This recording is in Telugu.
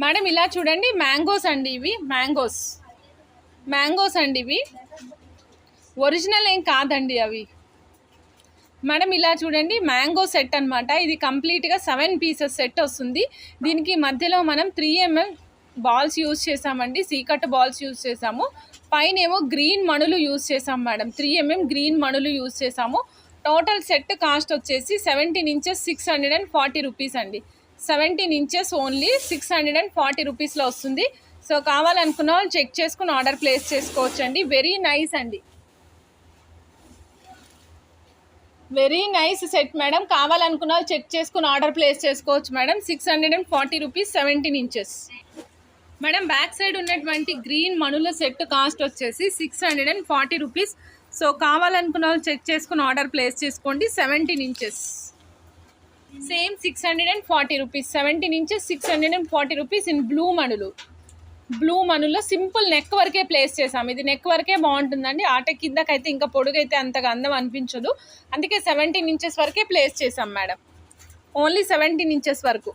మేడం ఇలా చూడండి, మ్యాంగోస్ అండి ఇవి, మ్యాంగోస్ అండి ఇవి, ఒరిజినల్ ఏం కాదండి అవి. మేడం ఇలా చూడండి, మ్యాంగో సెట్ అనమాట. ఇది కంప్లీట్గా 7 పీసెస్ సెట్ వస్తుంది. దీనికి మధ్యలో మనం 3 ml బాల్స్ యూజ్ చేసామండి, సీకట్ బాల్స్ యూజ్ చేసాము. పైన ఏమో గ్రీన్ మణులు యూజ్ చేసాం మేడం, 3 mm గ్రీన్ మణులు యూజ్ చేసాము. టోటల్ సెట్ కాస్ట్ వచ్చేసి 17 ఇంచెస్ 640 రూపీస్ అండి. 17 ఇంచెస్ ఓన్లీ 640 రూపీస్లో వస్తుంది. సో కావాలనుకున్న వాళ్ళు చెక్ చేసుకుని ఆర్డర్ ప్లేస్ చేసుకోవచ్చు అండి. వెరీ నైస్ అండి, వెరీ నైస్ సెట్ మేడం. కావాలనుకున్న వాళ్ళు చెక్ చేసుకుని ఆర్డర్ ప్లేస్ చేసుకోవచ్చు madam. 640 rupees 17 inches madam. Back side ఉన్నటువంటి గ్రీన్ మణుల సెట్ కాస్ట్ వచ్చేసి 640 రూపీస్. సో కావాలనుకున్న వాళ్ళు చెక్ చేసుకుని ఆర్డర్ ప్లేస్ చేసుకోండి. 17 inches same 640 rupees. 17 inches 640 rupees in blue మణుల్లో సింపుల్ నెక్ వరకే ప్లేస్ చేసాం. ఇది నెక్ వరకే బాగుంటుందండి, ఆట కిందకైతే ఇంకా పొడుగైతే అంతగా అందం అనిపించదు. అందుకే 17 ఇంచెస్ వరకే ప్లేస్ చేసాం మేడం, ఓన్లీ 17 ఇంచెస్ వరకు.